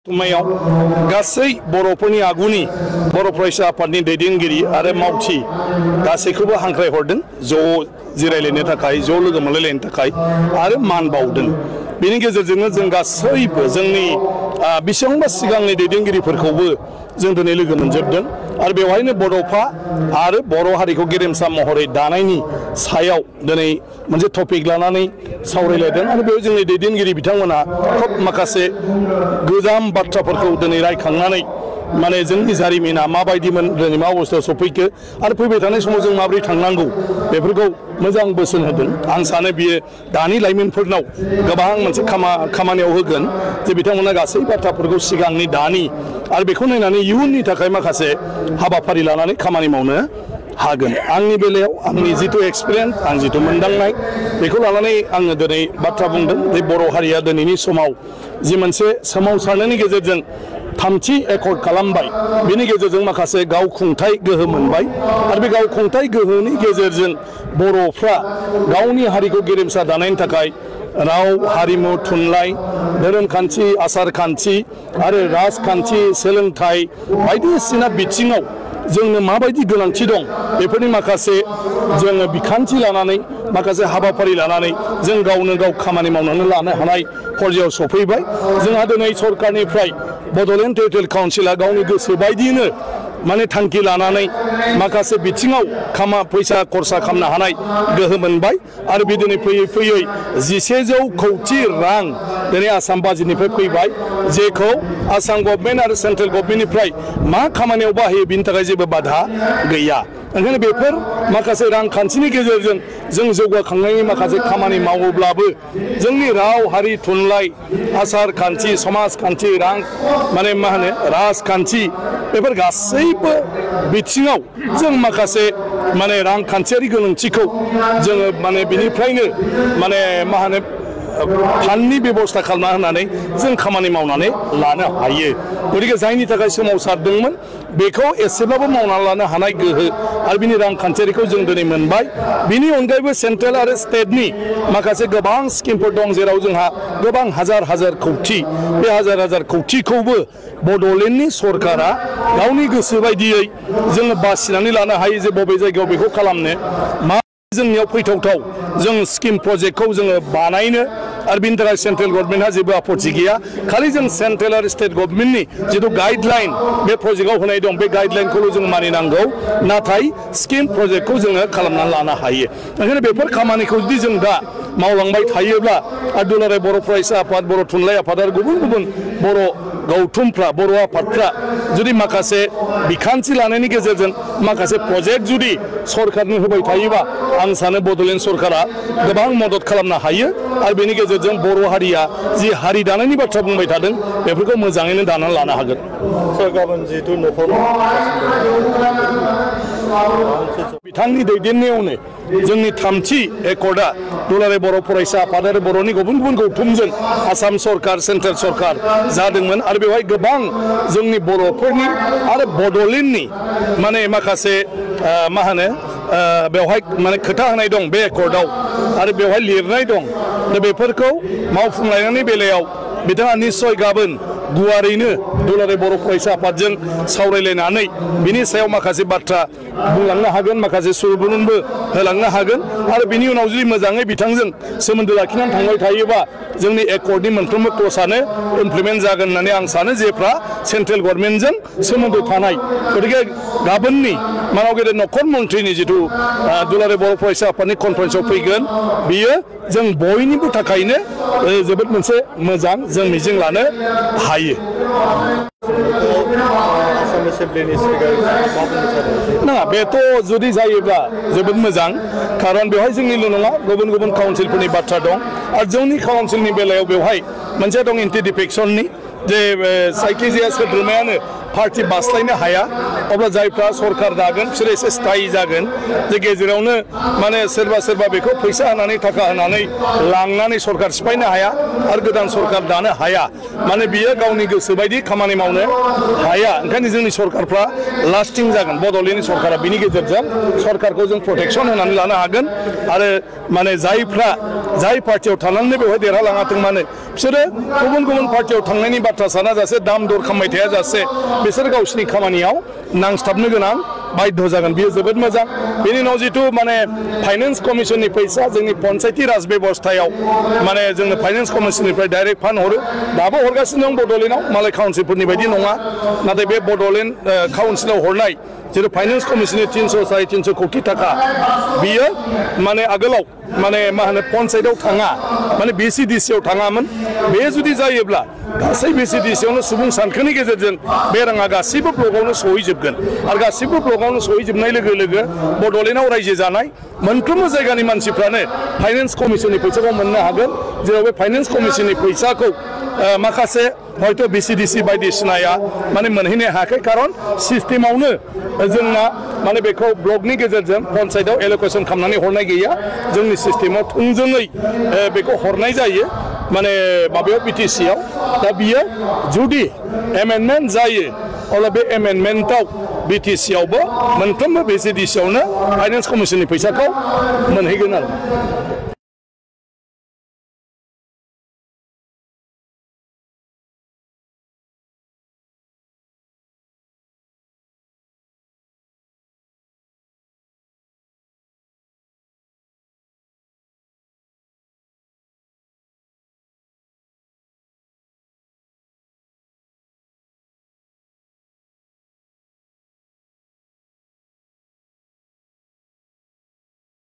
तुमायाव गासै बर'फोरनि आगुनि बर' फरायसा आफादनि दैदेनगिरि आरो मावथि गासैखौबो हांख्राय हरदों ज' जिरायलायनो थाखाय ज' लोगो मोनलायलायनो थाखाय आरो मान बावदों। बेनि गेजेरजोंनो जों गासैबो जोंनि बेसेबांबा सिगांनि दैदेनगिरिफोरखौबो जों दिनै लोगो मोनजोबदों आरो बेवहायनो बड'फा आरो बर' हारिखौ गेरेमसा महरै दानायनि सायाव दिनै मोनसे टपिक लानानै सावरायलायदों आरो बेयाव जोंनि दैदेनगिरि बिथांमोना खोब माखासे गोजाम बाथ्राफोरखौ दिनै रायखांनानै माने जोंनि जारिमिना माबायदिमोन दिनै मा अबस्थायाव सफैखो आरो फैबाय थानाय समाव जों माबोरै थांनांगौ बेफोरखौ मोजां बोसोन होदों। आं सानो बियो दानि लाइमोनफोरनाव गोबां मोनसे खामानियाव होगोन जे बिथांमोना गासै बाथ्राफोरखौ सिगांनि दानि आरो बेखौ नायनानै इयुननि थाखाय माखासे हाबाफारि लानानै खामानि मावनो हागोन। आंनि बेलायाव आंनि जिथु एक्सपिरियेन्स आं जिथु मोनदांनाय बेखौ लानानै आङो दिनै बाथ्रा बुंदों जे बर' हारिया दिनैनि समाव जि मोनसे सोमावसारनायनि गेजेरजों थामथि एकर्ड खालामबाय बेनि गेजेरजों माखासे गावखुंथाय गोहो मोनबाय आरो बे गावखुंथाय गोहोनि गेजेरजों बर'फ्रा गावनि हारिखौ गेरेमसा दानायनि थाखाय राव हारिमु थुनलाइ धोरोमखान्थि आसार खान्थि आरो राजखान्थि सोलोंथाइ बायदिसिना बिथिङाव जोंनो माबायदि गोनांथि दं बेफोरनि माखासे जोङो बिखान्थि लानानै माखासे हाबाफारि लानानै जों गावनो गाव खामानि मावनानै लानो हानाय पर्यायाव सफैबाय। जोंहा दिनै सरकारनिफ्राय बड'लेण्ड टेरिटरियेल काउन्सिला गावनि गोसो बायदियैनो माने थांखि लानानै माखासे बिथिङाव फैसा खरसा खालामनो हानाय गोहो मोनबाय आरो बे दिनै फैयै फैयै 1100 कौटि रां दिनै आसाम बाजेटनिफ्राय फैबाय जेखौ आसाम गभर्नमेन्ट आरो सेन्ट्रेल गभर्नमेन्टनिफ्राय मा खामानियाव बाहायो बिनि थाखाय जेबो बाधा गैया। ओंखायनो बेफोर माखासे रांखान्थिनि गेजेरजों जों जौगाखांनायनि माखासे खामानि मावोब्लाबो जोंनि राव हारि थुनलाइ आसार खान्थि समाजखान्थि माने मा होनो राजखान्थि बेफोर गासैबो बिथिङाव जों माखासे माने रांखान्थियारि गोनांथिखौ जोङो माने बिनिफ्रायनो माने मा होनो फान्डनि बेबस्था खालामना होनानै जों खामानि मावनानै लानो हायो। गतिके जायनि थाखाय सोमावसारदोंमोन बेखौ एसेब्लाबो मावनानै लानो हानाय गोहो आरो बिनि रांखान्थियारिखौ जों दिनै मोनबाय। बिनि अनगायैबो सेन्ट्रेल आरो स्टेटनि माखासे गोबां स्किमफोर दं जेराव जोंहा गोबां हाजार हाजार कौटि बे हाजार कौटिखौबो बड'लेण्डनि सरकारा गावनि गोसो बायदियै जोङो बासिनानै लानो हायो जे बबे जायगायाव बेखौ खालामनो मा जोंनियाव फैथावथाव जों स्किम प्रजेक्टखौ जोङो बानायनो आरो बिनि थाखाय सेन्ट्रेल गभर्नमेन्टहा जेबो आपत्ति गैया। खालि जों सेन्ट्रेल आरो स्टेट गभर्नमेन्टनि जिथु गाइडलाइन बे प्रजेक्टआव होनाय दं बे गाइडलाइनखौल' जों मानिनांगौ नाथाय स्किम प्रजेक्टखौ जोङो खालामनानै लानो हायो। ओंखायनो बेफोर खामानिखौ जुदि जों दा मावलांबाय थायोब्ला आरो दुलाराय बर' फरायसा आफाद बर' थुनलाइ आफाद आरो गुबुन गुबुन बर' गौथुमफ्रा बर' आफादफ्रा जुदि माखासे बिखान्थि लानायनि गेजेरजों माखासे प्रजेक्ट जुदि सरकारनो होबाय थायोबा आं सानो बड'लेण्ड सरकारा गोबां मदद खालामनो हायो आरो बेनि गेजेरजों बर' हारिया जि हारि दानायनि बाथ्रा बुंबाय थादों बेफोरखौ मोजाङैनो दानानै लानो हागोन। गाबोन जिहेतु न'खर बिथांनि दैदेननायावनो जोंनि थामथि एकर्डआ दुलाराय बर' फरायसा आफाद आरो बर'नि गुबुन गुबुन गौथुमजों आसाम सरकार सेन्ट्रेल सरकार जादोंमोन आरो बेवहाय गोबां जोंनि बर'फोरनि आरो बड'लेण्डनि माने माखासे मा होनो बेवहाय माने खोथा होनाय दं बे एकर्डआव आरो बेवहाय लिरनाय दं दा बेफोरखौ मावफुंलायनायनि बेलायाव बिथाङा निस्सय गाबोन गुवारैनो दुलाराय बर' फरायसा आफादजों सावरायलायनानै बिनि सायाव माखासे बाथ्रा बुंलांनो हागोन माखासे सुबुरुनबो होलांनो हागोन आरो बिनि उनाव जुदि मोजाङै बिथांजों सोमोन्दो लाखिनानै थांबाय थायोबा जोंनि एकर्डनि मोनफ्रोमबो क्ल'जआनो इमप्लिमेन्ट जागोन होननानै आं सानो जेफ्रा सेन्ट्रेल गभर्नमेन्टजों सोमोन्दो थानाय। गतिके गाबोननि मानाव गेदेर नखर मन्थ्रिनि जिथु दुलाराय बर' फरायसा आफादनि कनफारेन्सआव फैगोन बियो जों बयनिबो थाखायनो जोबोद मोनसे मोजां जों मिजिं लानो हायो। नङा बेथ' जुदि जायोब्ला जोबोद मोजां खारन बेवहाय जोंनिल' नङा गुबुन गुबुन काउन्सिलफोरनि बाथ्रा दं आरो जोंनि काउन्सिलनि बेलायाव बेवहाय मोनसे दं एन्टि डिफेक्सननि जे जायखिजाया सोद्रोमायानो पार्टी बास्लायनो हाया अब्ला जायफ्रा सरकार दागोन बिसोर एसे स्थायी जागोन जे गेजेरावनो माने सोरबा बेखौ फैसा होनानै थाखा होनानै लांनानै सरकार सिफायनो हाया आरो गोदान सरकार दानो हाया माने बियो गावनि गोसो बायदि खामानि मावनो हाया। ओंखायनो जोंनि सरकारफ्रा लास्टिं जागोन बड'लेण्डनि सरकारा बिनि गेजेरजों सरकारखौ जों प्रटेक्सन होनानै लानो हागोन आरो माने जायफ्रा जाय पार्टियाव थानानै बेवहाय देरहालाङाथों मानो बिसोरो गुबुन गुबुन पार्टियाव थांनायनि बाथ्रा साना जासे दाम दर खामबाय थाया जासे बिसोर गावसिनि खामानियाव नांस्थाबनो गोनां बाध्य जागोन बियो जोबोद मोजां बेनि उनाव जिथु माने फाइनेन्स कमिसननि फैसा जोंनि पन्चायती राज बेबस्थायाव माने जोंनो फाइनेन्स कमिसननिफ्राय डाइरेक्ट फान्ड हरो दाबो हरगासिनो दं बड'लेण्डआव मालाय काउन्सिलफोरनि बायदि नङा नाथाय बे बड'लेण्ड काउन्सिलाव हरनाय जेरै फाइनेन्स कमिसननि 300 साराय 300 कोटी थाखा बियो माने आगोलाव माने मा होनो पन्चायतआव थाङा माने BCDC आव थाङामोन बे जुदि जायोब्ला गासै BCDC आवनो सुबुं सानखोनि गेजेरजों बे राङा गासैबो ब्लकआवनो सहैजोबगोन आरो गासैबो ब्लकआवनो सहैजोबनाय लोगो लोगो बड'लेण्डआव रायजो जानाय मोनफ्रोमबो जायगानि मानसिफ्रानो फाइनेन्स कमिसननि फैसाखौ मोननो हागोन जेराव बे फाइनेन्स कमिसननि फैसाखौ माखासे हयथ' BCDC बायदिसिनाया माने मोनहैनो हायाखै खारन सिस्टेमावनो जोंना माने बेखौ ब्लकनि गेजेरजों पन्चायतआव एल'केसन खालामनानै हरनाय गैया जोंनि सिस्टेमाव थोंजोङै बेखौ हरनाय जायो माने माबायाव BTC आव दा बियो जुदि एमेन्डमेन्ट जायो अब्ला बे एमेन्डमेन्टआव BTC आवबो मोनफ्रोमबो BCDC आवनो फाइनेन्स कमिसननि फैसाखौ मोनहैगोन आरो